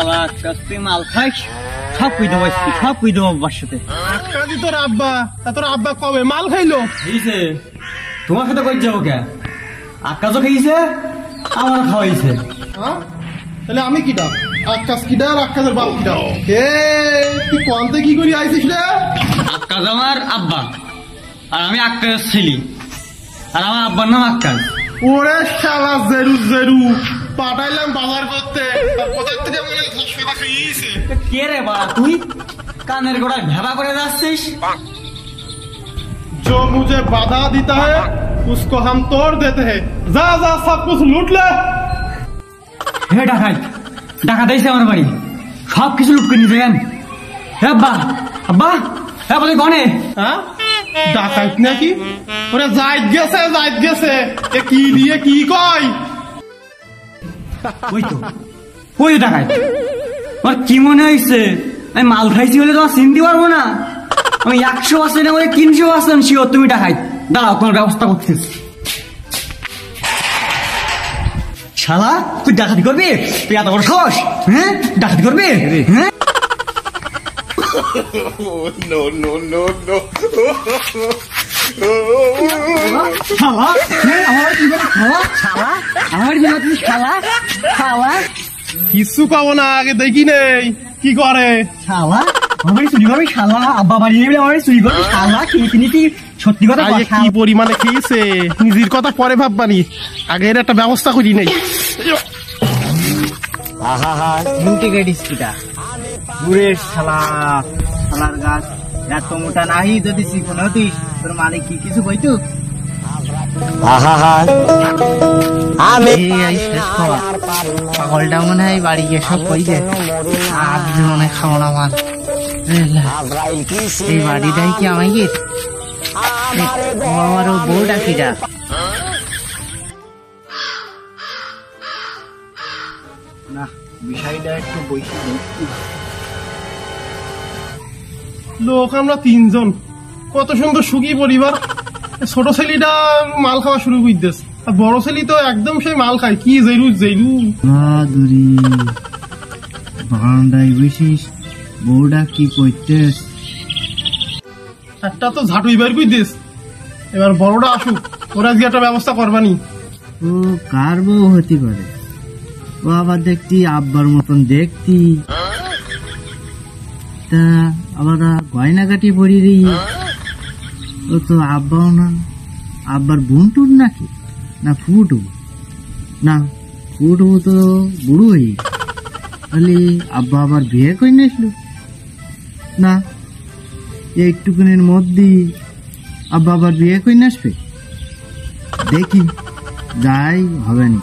শালা তুই মাল খাইস সব কই দেবো সব কই দেবো আব্বার সাথে। তোর আব্বা তোর আব্বা কবে মাল খাইলো? খেয়েছে তোমার সাথে কই যাবো কে? আকাশও খেয়েছে আমারও খাওয়াইছে। তাহলে আমি কিটা? আকাশ কিটা আর আকাশের বাপ কিটা? তুই কোনতে কি করি আইছিস রে? আকাশ আমার আব্বা আর আমি আকাশের ছেলে, আর আমার আব্বার নাম আকাশ। ওরে শালা জেরু জেরু পাঠাইলাম বাজার করতে, কোথা থেকে মনে ধসা খেয়েছে। কে রে বাড়া তুই কানের গোড়ায় ভেবা করে যাচ্ছিস? जो मुझे बाधा देता है उसको हम तोड़ देते हैं। जा जा सब कुछ लूट ले। হে ডাকাত ডাকাত আইছে আমার বাড়ি, সব কিছু লুট করে নিয়ে যাবেন। হে আব্বা আব্বা হে বলে গনে হ্যাঁ ডাকাত নাকি? ওরে যাইত গেছে এ কি দিয়ে কি কয়? ওই তো ওই ডাকাত। আমার কি মনে হয়েছে আমি মাল খাইছি বলে তোমার চিনতে পারবো না? আমি 100% না বলে 300% শিওর তুমি ডাকাত। দাঁড়াও তোমার ব্যবস্থা করতেছি। শালা তুই ডাকাতি করবি? তুই এত বড় সাহস? হ্যাঁ ডাকাতি করবি? হ্যাঁ শালা আমার কি করে শালা শালা আমার কি করে শালা শালা কিছু পাবো না, আগে দেখি নেই কি করে। শালা আমার চুরি করবি? শালা আব্বা বাড়ি নেবে আমার চুরি করবি? শালা কি সত্যি কথা কি পরিমাণে খেয়েছে নিজের কথা পরে ভাববানি, আগে এর একটা ব্যবস্থা করি নেই। শালার গাছ এত মোটা নাহি যদি চিকন হতিস তোর মালিক কি কিছু বইতো? পাগলটা মনে হয় বাড়ি গিয়ে সব কই দে, আর মনে খাবো না আমার। এই বাড়িটাই কি আমাকে আমারও বউটা কিটা? না বিষয়টা একটু বইসি। লোক আমরা 3 জন, কত সুন্দর সুখী পরিবার। ছোট ছেলেটা মাল খাওয়া শুরু করে দিয়েছে, আর বড় ছেলে তো একদম সেই মাল খায়। কি জেরু জেরু বারান্দায় বসিস, বউটা কি করতেস? একটা তো ঝাঁটুই বের করে দিস, এবার বড়টা আসুক, ওরা আজকে একটা ব্যবস্থা করবানি। ও কার বউ হতে পারে? ও আবার দেখতি আব্বার মতন দেখতি, তা আবার গয়নাগাটি পরি রে। ও তো আব্বাও না, আব্বার বুনটুর নাকি না ফুটু? না ফুটু তো বুড়ো হয়ে তাহলে আব্বা আবার বিয়ে করে নিয়েছিল না? একটুখানির মধ্যে আব্বা আবার বিয়ে করে নিয়ে আসবে। দেখি যাই হবে না।